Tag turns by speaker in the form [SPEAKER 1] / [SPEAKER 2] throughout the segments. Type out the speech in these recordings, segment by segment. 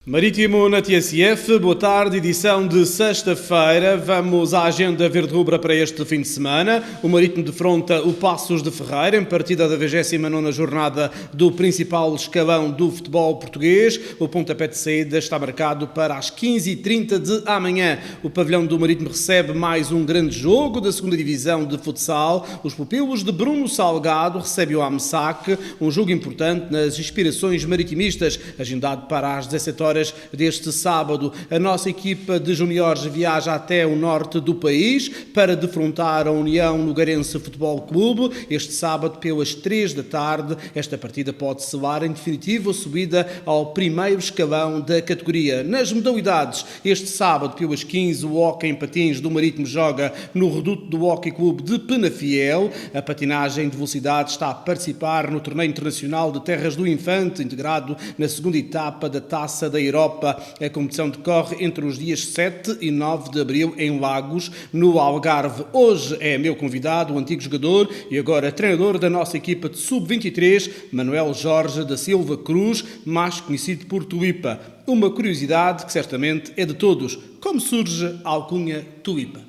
[SPEAKER 1] Marítimo na TSF, boa tarde, edição de sexta-feira. Vamos à agenda verde-rubra para este fim de semana. O Marítimo defronta o Paços de Ferreira, em partida da 29ª jornada do principal escalão do futebol português. O pontapé de saída está marcado para as 15h30 de amanhã. O pavilhão do Marítimo recebe mais um grande jogo da 2ª Divisão de futsal. Os pupilos de Bruno Salgado recebem o AMSAC, um jogo importante nas inspirações maritimistas, agendado para as 17h deste sábado. A nossa equipa de juniores viaja até o norte do país para defrontar a União Lugarense Futebol Clube este sábado pelas 3 da tarde. Esta partida pode selar em definitivo a subida ao primeiro escalão da categoria. Nas modalidades, este sábado pelas 15, o hóquei em patins do Marítimo joga no reduto do Hóquei Clube de Penafiel. A patinagem de velocidade está a participar no torneio internacional de Terras do Infante, integrado na 2ª etapa da Taça da Europa. A competição decorre entre os dias 7 e 9 de abril em Lagos, no Algarve. Hoje é meu convidado, o antigo jogador e agora treinador da nossa equipa de sub-23, Manuel Jorge da Silva Cruz, mais conhecido por Tulipa. Uma curiosidade que certamente é de todos: como surge a alcunha Tulipa?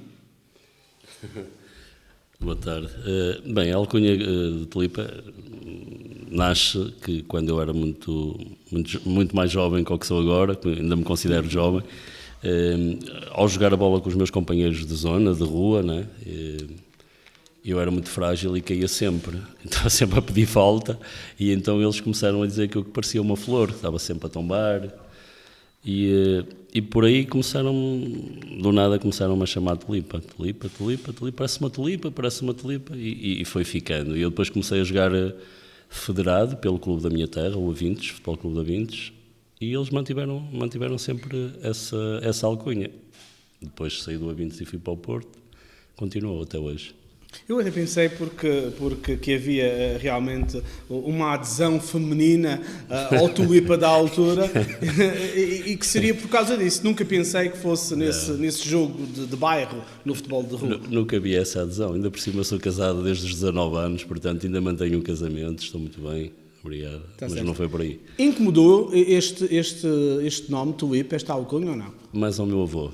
[SPEAKER 2] Boa tarde. Bem, a alcunha de Tulipa nasce que quando eu era muito mais jovem que o que sou agora, ainda me considero jovem, ao jogar a bola com os meus companheiros de zona, de rua, né, eu era muito frágil e caía sempre, estava sempre a pedir falta, e então eles começaram a dizer que eu parecia uma flor, estava sempre a tombar, e por aí do nada começaram-me a chamar Tulipa, parece uma tulipa, e foi ficando. E eu depois comecei a jogar federado pelo clube da minha terra, o Avintes, Futebol Clube de Avintes, e eles mantiveram sempre essa alcunha. Depois saí do Avintes e fui para o Porto, continuou até hoje.
[SPEAKER 1] Eu até pensei porque que havia realmente uma adesão feminina ao Tulipa da altura e que seria por causa disso. Nunca pensei que fosse nesse jogo de bairro, no futebol de rua.
[SPEAKER 2] Nunca vi essa adesão. Ainda por cima sou casado desde os 19 anos, portanto ainda mantenho o casamento, estou muito bem. Obrigado, mas certo. Não foi por aí.
[SPEAKER 1] Incomodou este nome, Tulipa, esta alcunha ou não?
[SPEAKER 2] Mas ao meu avô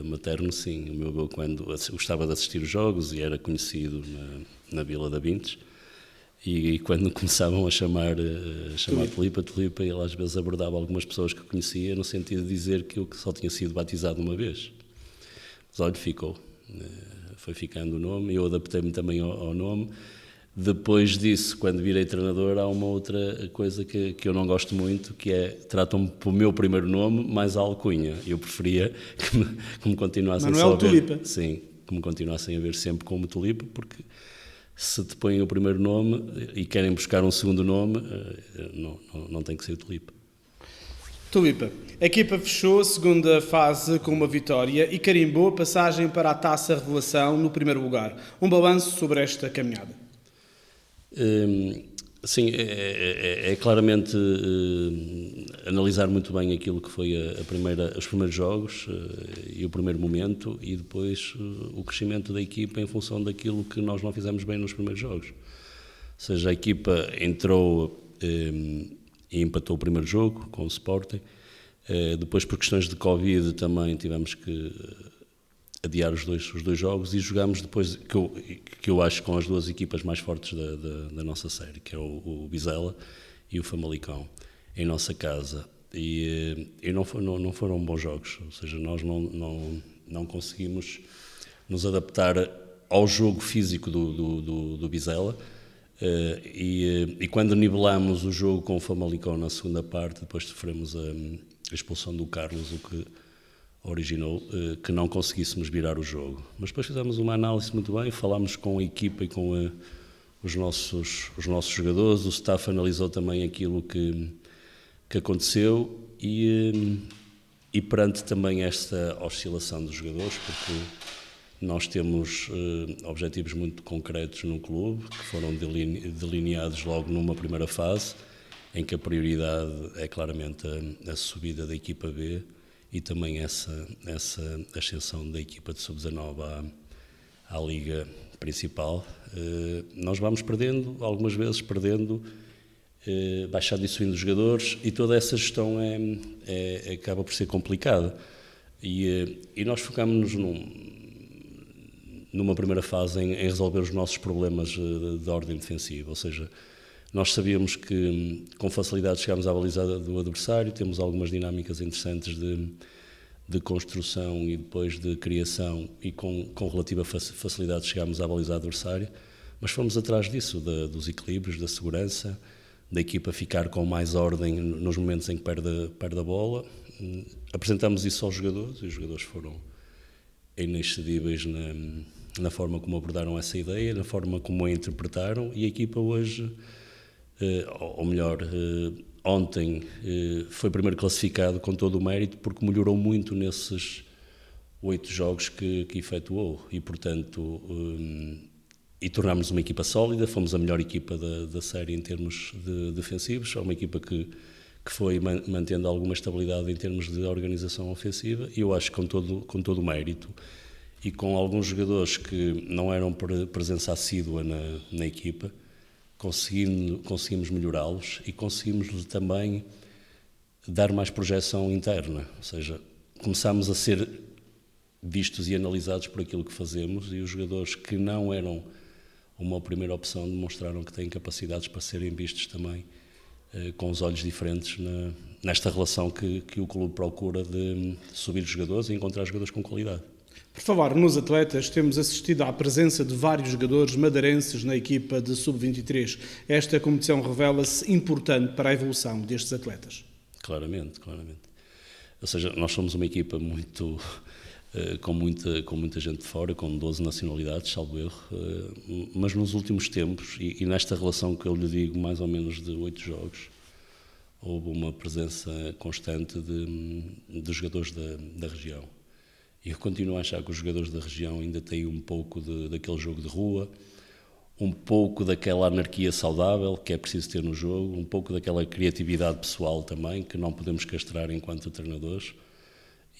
[SPEAKER 2] materno, sim. O meu avô, quando gostava de assistir os jogos e era conhecido na Vila de Avintes, e quando começavam a chamar Tulipa, ele às vezes abordava algumas pessoas que conhecia no sentido de dizer que eu só tinha sido batizado uma vez. Mas olha, ficou. Foi ficando o nome, eu adaptei-me também ao nome. Depois disso, quando virei treinador, há uma outra coisa que eu não gosto muito, que é, tratam-me pelo meu primeiro nome mais a alcunha. Eu preferia que me continuassem
[SPEAKER 1] Manuel
[SPEAKER 2] só a ver...
[SPEAKER 1] Tulipa.
[SPEAKER 2] Sim, que me continuassem a ver sempre como Tulipa, porque se te põem o primeiro nome e querem buscar um segundo nome, não tem que ser Tulipa.
[SPEAKER 1] Tulipa, a equipa fechou a 2ª fase com uma vitória e carimbou a passagem para a Taça Revelação no primeiro lugar. Um balanço sobre esta caminhada.
[SPEAKER 2] Sim, é claramente analisar muito bem aquilo que foi os primeiros jogos e o primeiro momento, e depois o crescimento da equipa em função daquilo que nós não fizemos bem nos primeiros jogos. Ou seja, a equipa entrou e empatou o primeiro jogo com o Sporting, depois por questões de Covid também tivemos que adiar os dois jogos e jogámos depois, que eu acho, com as duas equipas mais fortes da nossa série, que é o Vizela e o Famalicão, em nossa casa. E não foram bons jogos, ou seja, nós não conseguimos nos adaptar ao jogo físico do Vizela, e quando nivelamos o jogo com o Famalicão na segunda parte, depois sofremos a expulsão do Carlos, o que originou que não conseguíssemos virar o jogo. Mas depois fizemos uma análise muito bem, falámos com a equipa e com os nossos jogadores, o staff analisou também aquilo que aconteceu e perante também esta oscilação dos jogadores, porque nós temos objetivos muito concretos no clube, que foram delineados logo numa primeira fase, em que a prioridade é claramente a subida da equipa B, e também essa ascensão da equipa de sub-19 à Liga Principal. Nós vamos perdendo, algumas vezes perdendo baixando e subindo os jogadores, e toda essa gestão acaba por ser complicada. E nós focámos-nos numa primeira fase em resolver os nossos problemas de ordem defensiva, ou seja, nós sabíamos que com facilidade chegámos à baliza do adversário, temos algumas dinâmicas interessantes de construção e depois de criação, e com relativa facilidade chegámos à baliza adversária, mas fomos atrás disso, dos equilíbrios, da segurança, da equipa ficar com mais ordem nos momentos em que perde a bola. Apresentamos isso aos jogadores, e os jogadores foram inexcedíveis na forma como abordaram essa ideia, na forma como a interpretaram, e a equipa hoje, ou melhor, ontem foi primeiro classificado com todo o mérito, porque melhorou muito nesses 8 jogos que efetuou, e portanto e tornámos uma equipa sólida, fomos a melhor equipa da série em termos defensivos, é uma equipa que foi mantendo alguma estabilidade em termos de organização ofensiva, e eu acho que com todo o mérito, e com alguns jogadores que não eram presença assídua na equipa, conseguimos melhorá-los e conseguimos também dar mais projeção interna, ou seja, começámos a ser vistos e analisados por aquilo que fazemos, e os jogadores que não eram uma primeira opção demonstraram que têm capacidades para serem vistos também com os olhos diferentes nesta relação que o clube procura de subir os jogadores e encontrar jogadores com qualidade.
[SPEAKER 1] Por falar nos atletas, temos assistido à presença de vários jogadores madeirenses na equipa de Sub-23. Esta competição revela-se importante para a evolução destes atletas.
[SPEAKER 2] Claramente. Ou seja, nós somos uma equipa muito com muita gente de fora, com 12 nacionalidades, salvo erro, mas nos últimos tempos, e nesta relação que eu lhe digo, mais ou menos de 8 jogos, houve uma presença constante de jogadores da região. E eu continuo a achar que os jogadores da região ainda têm um pouco daquele jogo de rua, um pouco daquela anarquia saudável que é preciso ter no jogo, um pouco daquela criatividade pessoal também, que não podemos castrar enquanto treinadores.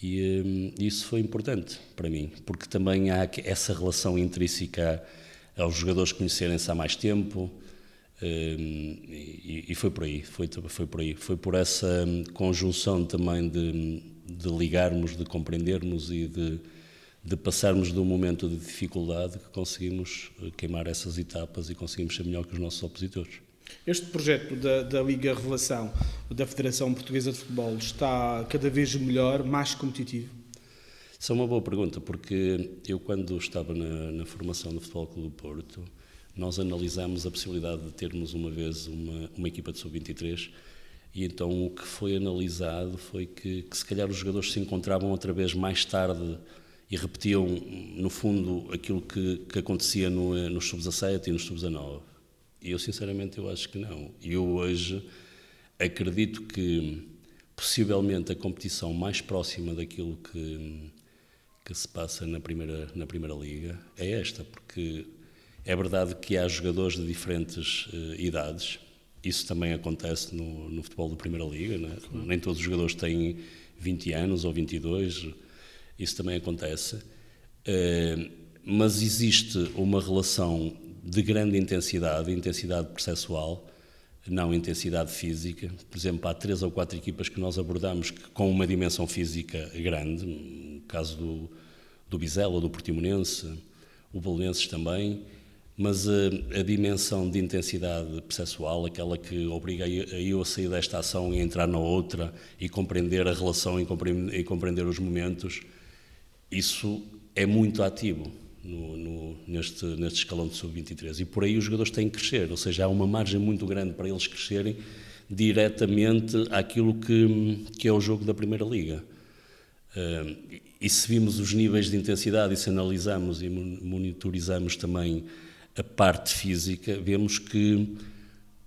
[SPEAKER 2] E isso foi importante para mim, porque também há essa relação intrínseca aos jogadores conhecerem-se há mais tempo, e foi por aí, foi por essa conjunção também de ligarmos, de compreendermos e de passarmos de um momento de dificuldade que conseguimos queimar essas etapas e conseguimos ser melhor que os nossos opositores.
[SPEAKER 1] Este projeto da Liga Revelação da Federação Portuguesa de Futebol está cada vez melhor, mais competitivo?
[SPEAKER 2] Isso é uma boa pergunta, porque eu, quando estava na formação do Futebol Clube do Porto, nós analisámos a possibilidade de termos uma vez uma equipa de sub-23, e então o que foi analisado foi que se calhar os jogadores se encontravam outra vez mais tarde e repetiam, no fundo, aquilo que acontecia nos sub-17 e nos sub-19. E eu, sinceramente, eu acho que não. E eu hoje acredito que, possivelmente, a competição mais próxima daquilo que se passa na primeira Liga é esta, porque é verdade que há jogadores de diferentes idades. Isso também acontece no futebol da Primeira Liga, não é? Nem todos os jogadores têm 20 anos ou 22, isso também acontece. Mas existe uma relação de grande intensidade processual, não intensidade física. Por exemplo, há 3 ou 4 equipas que nós abordamos com uma dimensão física grande, no caso do Vizela, do Portimonense, o Belenenses também, mas a dimensão de intensidade processual, aquela que obriga a eu a sair desta ação e entrar na outra e compreender a relação e compreender os momentos, isso é muito ativo neste escalão de sub-23, e por aí os jogadores têm que crescer, ou seja, há uma margem muito grande para eles crescerem diretamente àquilo que é o jogo da Primeira Liga. E se vimos os níveis de intensidade e se analisamos e monitorizamos também a parte física, vemos que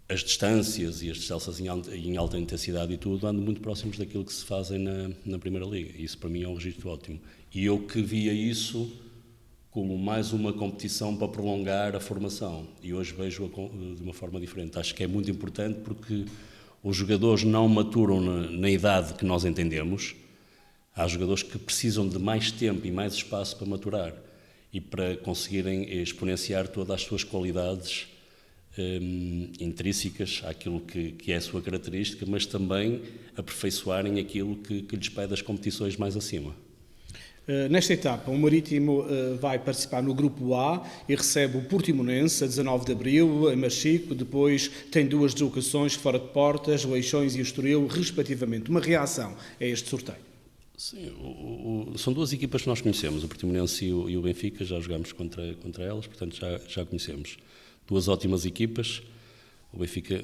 [SPEAKER 2] as distâncias e as distâncias em alta intensidade e tudo andam muito próximos daquilo que se fazem na Primeira Liga. Isso para mim é um registro ótimo. E eu que via isso como mais uma competição para prolongar a formação, e hoje vejo-a de uma forma diferente. Acho que é muito importante porque os jogadores não maturam na idade que nós entendemos. Há jogadores que precisam de mais tempo e mais espaço para maturar e para conseguirem exponenciar todas as suas qualidades intrínsecas àquilo que é a sua característica, mas também aperfeiçoarem aquilo que lhes pede as competições mais acima.
[SPEAKER 1] Nesta etapa, o Marítimo vai participar no Grupo A e recebe o Portimonense a 19 de abril, em Machico. Depois tem 2 deslocações fora de portas, Leixões e o Estoril, respectivamente. Uma reação a este sorteio?
[SPEAKER 2] Sim, são 2 equipas que nós conhecemos, o Portimonense e o Benfica, já jogámos contra elas, portanto já conhecemos. 2 ótimas equipas. O Benfica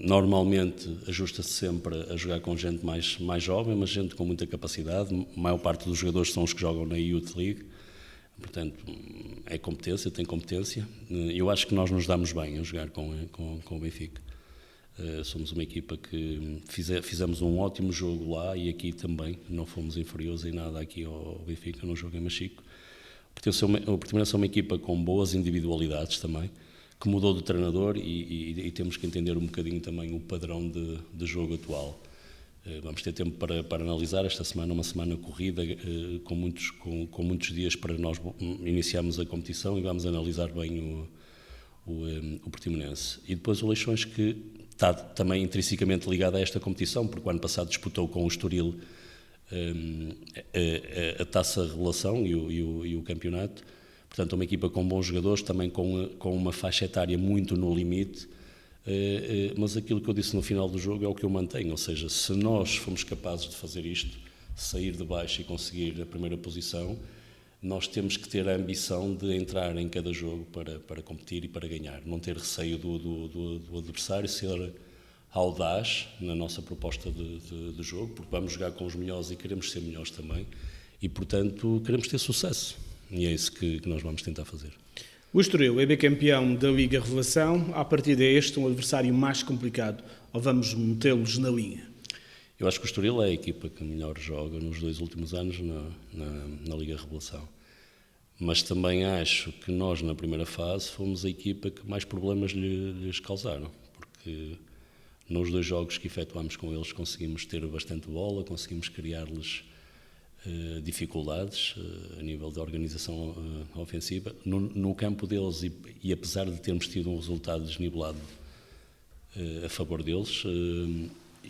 [SPEAKER 2] normalmente ajusta-se sempre a jogar com gente mais jovem, mas gente com muita capacidade. A maior parte dos jogadores são os que jogam na Youth League. Portanto, é competência, tem competência. Eu acho que nós nos damos bem a jogar com o Benfica. Somos uma equipa que fizemos um ótimo jogo lá e aqui também. Não fomos inferiores em nada aqui ao Benfica, no jogo em Machico. O Portimonense é uma equipa com boas individualidades também, que mudou de treinador e temos que entender um bocadinho também o padrão de jogo atual. Vamos ter tempo para analisar esta semana, uma semana corrida, com muitos dias para nós iniciarmos a competição e vamos analisar bem o Portimonense. E depois o Leixões, que está também intrinsecamente ligado a esta competição, porque o ano passado disputou com o Estoril a Taça Revelação e o campeonato. Portanto, é uma equipa com bons jogadores, também com uma faixa etária muito no limite, mas aquilo que eu disse no final do jogo é o que eu mantenho, ou seja, se nós fomos capazes de fazer isto, sair de baixo e conseguir a primeira posição, nós temos que ter a ambição de entrar em cada jogo para competir e para ganhar, não ter receio do adversário, ser audaz na nossa proposta de jogo, porque vamos jogar com os melhores e queremos ser melhores também, e portanto queremos ter sucesso. E é isso que nós vamos tentar fazer.
[SPEAKER 1] O Estoril é bicampeão da Liga Revelação. A partir deste, um adversário mais complicado. Ou vamos metê-los na linha?
[SPEAKER 2] Eu acho que o Estoril é a equipa que melhor joga nos 2 últimos anos na Liga Revelação. Mas também acho que nós, na primeira fase, fomos a equipa que mais problemas lhes causaram. Porque nos 2 jogos que efetuámos com eles conseguimos ter bastante bola, conseguimos criar-lhes dificuldades a nível da organização ofensiva no campo deles e apesar de termos tido um resultado desnivelado a favor deles,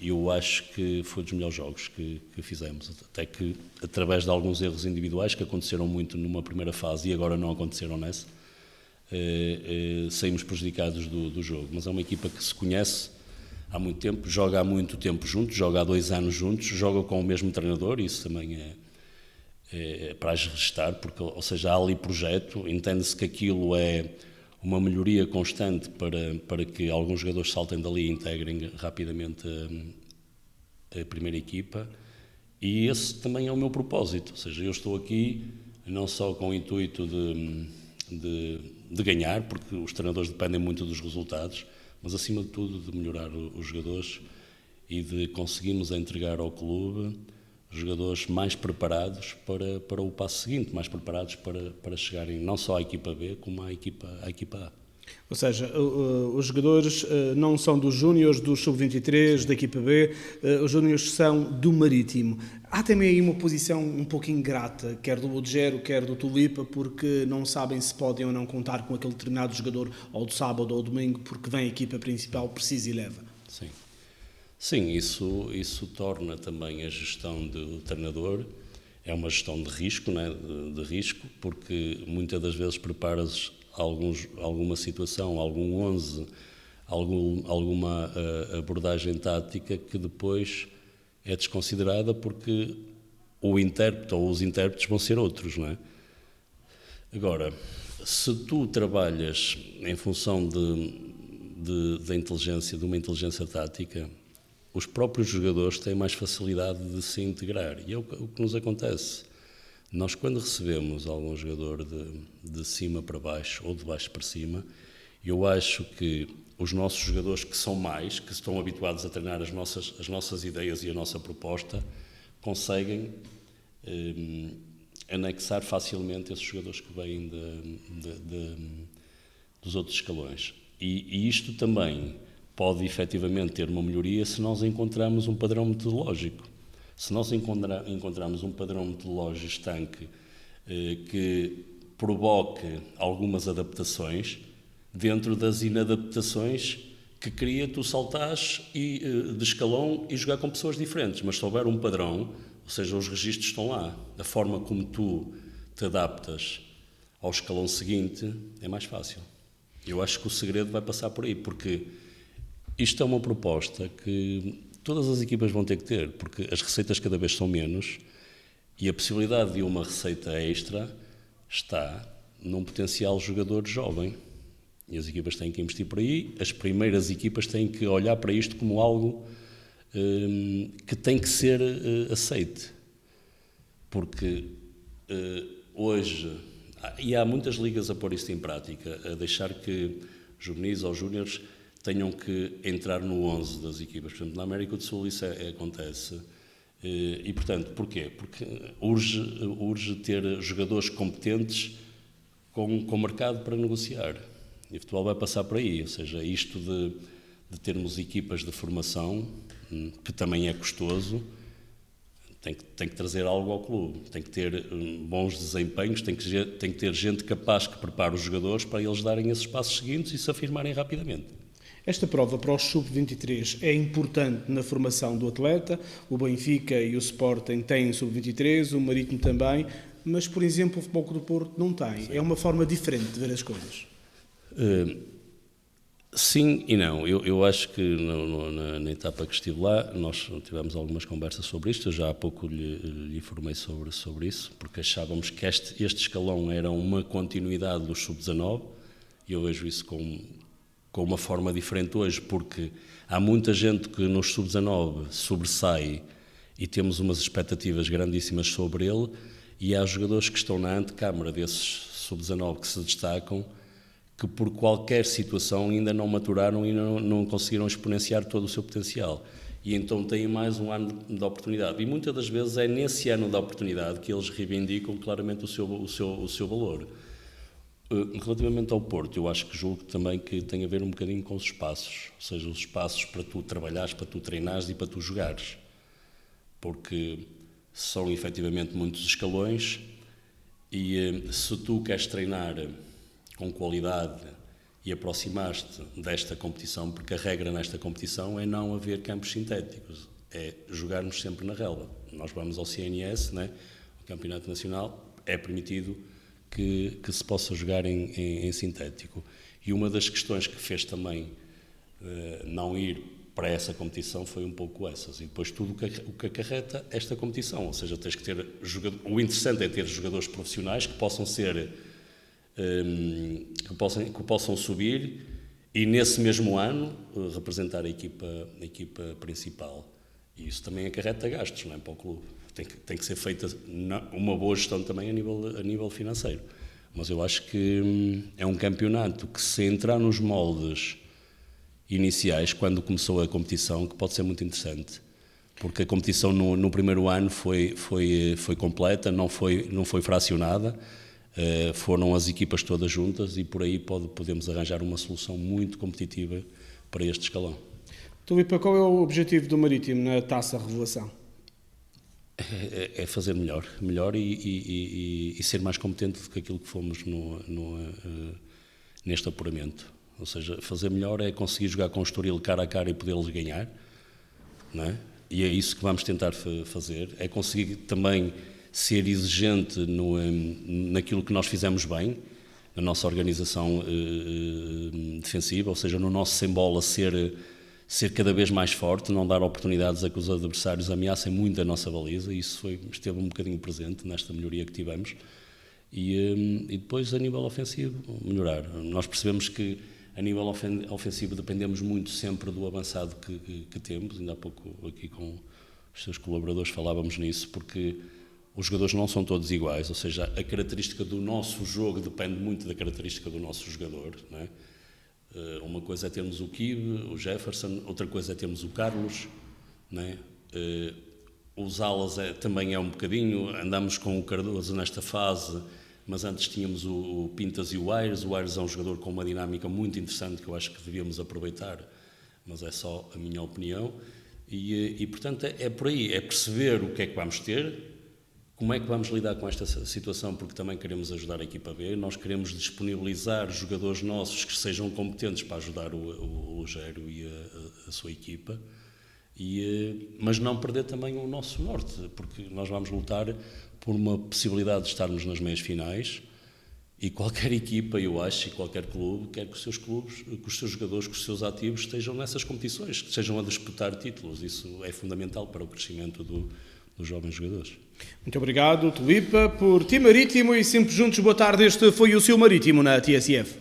[SPEAKER 2] eu acho que foi dos melhores jogos que fizemos, até que através de alguns erros individuais que aconteceram muito numa primeira fase e agora não aconteceram nessa, saímos prejudicados do jogo, mas é uma equipa que se conhece há muito tempo, joga há muito tempo juntos, joga há 2 anos juntos, joga com o mesmo treinador, e isso também é para as restar, porque, ou seja, há ali projeto, entende-se que aquilo é uma melhoria constante para que alguns jogadores saltem dali e integrem rapidamente a primeira equipa, e esse também é o meu propósito, ou seja, eu estou aqui não só com o intuito de ganhar, porque os treinadores dependem muito dos resultados, mas acima de tudo de melhorar os jogadores e de conseguirmos entregar ao clube jogadores mais preparados para o passo seguinte, mais preparados para chegarem não só à equipa B, como à equipa A.
[SPEAKER 1] Ou seja, os jogadores não são dos júniores, do sub-23, da equipa B, os júniores são do Marítimo. Há também aí uma posição um pouco ingrata, quer do Odgero, quer do Tulipa, porque não sabem se podem ou não contar com aquele determinado jogador ou do sábado ou domingo, porque vem a equipa principal, precisa e leva.
[SPEAKER 2] Sim, isso torna também a gestão do treinador, é uma gestão de risco, né? de risco, porque muitas das vezes preparas alguma situação, algum 11, alguma abordagem tática que depois é desconsiderada porque o intérprete ou os intérpretes vão ser outros, não é? Agora, se tu trabalhas em função da inteligência, de uma inteligência tática, os próprios jogadores têm mais facilidade de se integrar. E é o que nos acontece. Nós, quando recebemos algum jogador de cima para baixo ou de baixo para cima, eu acho que os nossos jogadores que estão habituados a treinar as nossas ideias e a nossa proposta, conseguem anexar facilmente esses jogadores que vêm dos outros escalões. E isto também pode efetivamente ter uma melhoria se nós encontrarmos um padrão metodológico. Se nós encontrarmos um padrão metodológico estanque que provoque algumas adaptações, dentro das inadaptações que cria tu saltares de escalão e jogar com pessoas diferentes, mas se houver um padrão, ou seja, os registros estão lá, a forma como tu te adaptas ao escalão seguinte é mais fácil. Eu acho que o segredo vai passar por aí, porque isto é uma proposta que todas as equipas vão ter que ter, porque as receitas cada vez são menos e a possibilidade de uma receita extra está num potencial jogador jovem. E as equipas têm que investir por aí, as primeiras equipas têm que olhar para isto como algo que tem que ser aceite. Porque hoje, e há muitas ligas a pôr isto em prática, a deixar que juvenis ou júniores tenham que entrar no 11 das equipas. Por exemplo, na América do Sul isso acontece. E, portanto, porquê? Porque urge ter jogadores competentes com mercado para negociar. E o futebol vai passar por aí, ou seja, isto de termos equipas de formação, que também é custoso, tem que trazer algo ao clube, tem que ter bons desempenhos, tem que ter gente capaz que prepare os jogadores para eles darem esses passos seguintes e se afirmarem rapidamente.
[SPEAKER 1] Esta prova para os sub-23 é importante na formação do atleta. O Benfica e o Sporting têm sub-23, o Marítimo também, mas, por exemplo, o Futebol Clube do Porto não tem. Sim. É uma forma diferente de ver as coisas.
[SPEAKER 2] Sim e não. Eu acho que na etapa que estive lá, nós tivemos algumas conversas sobre isto. Eu já há pouco lhe informei sobre isso, porque achávamos que este escalão era uma continuidade do sub-19 e eu vejo isso com uma forma diferente hoje, porque há muita gente que nos sub-19 sobressai e temos umas expectativas grandíssimas sobre ele, e há jogadores que estão na antecâmara desses sub-19 que se destacam, que por qualquer situação ainda não maturaram e não conseguiram exponenciar todo o seu potencial. E então têm mais um ano de oportunidade. E muitas das vezes é nesse ano de oportunidade que eles reivindicam claramente o seu valor. Relativamente ao Porto, eu acho que julgo também que tem a ver um bocadinho com os espaços. Ou seja, os espaços para tu trabalhares, para tu treinares e para tu jogares. Porque são efetivamente muitos escalões e se tu queres treinar com qualidade e aproximar-te desta competição, porque a regra nesta competição é não haver campos sintéticos, é jogarmos sempre na relva. Nós vamos ao CNS, né? O Campeonato Nacional, é permitido que se possa jogar em sintético. E uma das questões que fez também não ir para essa competição foi um pouco essas. E depois tudo o que acarreta esta competição, ou seja, tens que ter o interessante é ter jogadores profissionais que possam ser que possam subir e nesse mesmo ano representar a equipa principal. E isso também acarreta gastos, não é, para o clube. Tem que ser feita uma boa gestão também a nível financeiro. Mas eu acho que é um campeonato que, se entrar nos moldes iniciais, quando começou a competição, que pode ser muito interessante. Porque a competição no primeiro ano foi completa, não foi fracionada. Foram as equipas todas juntas e por aí podemos arranjar uma solução muito competitiva para este escalão.
[SPEAKER 1] Tulipa, qual é o objetivo do Marítimo na Taça Revelação?
[SPEAKER 2] É fazer melhor e ser mais competente do que aquilo que fomos neste apuramento. Ou seja, fazer melhor é conseguir jogar com o Estoril cara a cara e poder-lhes ganhar, não é? E é isso que vamos tentar fazer, é conseguir também ser exigente naquilo que nós fizemos bem, na nossa organização defensiva, ou seja, no nosso sem-bola ser cada vez mais forte, não dar oportunidades a que os adversários ameacem muito a nossa baliza, e isso esteve um bocadinho presente nesta melhoria que tivemos. E depois, a nível ofensivo, melhorar. Nós percebemos que, a nível ofensivo, dependemos muito sempre do avançado que temos. Ainda há pouco, aqui com os seus colaboradores, falávamos nisso, porque os jogadores não são todos iguais, ou seja, a característica do nosso jogo depende muito da característica do nosso jogador, não é? Uma coisa é termos o Kibe, o Jefferson, outra coisa é termos o Carlos, não é? Os alas também é um bocadinho, andamos com o Cardoso nesta fase, mas antes tínhamos o Pintas e o Aires é um jogador com uma dinâmica muito interessante que eu acho que devíamos aproveitar, mas é só a minha opinião, e portanto é por aí, é perceber o que é que vamos ter, Como é que vamos lidar com esta situação? Porque também queremos ajudar a equipa B, nós queremos disponibilizar jogadores nossos que sejam competentes para ajudar o Lugero e a sua equipa, mas não perder também o nosso norte, porque nós vamos lutar por uma possibilidade de estarmos nas meias finais e qualquer equipa, eu acho, e qualquer clube, quer que os seus clubes, que os seus jogadores, que os seus ativos estejam nessas competições, que estejam a disputar títulos. Isso é fundamental para o crescimento dos jovens jogadores.
[SPEAKER 1] Muito obrigado, Tulipa, por Ti Marítimo e sempre juntos. Boa tarde, este foi o seu Marítimo na TSF.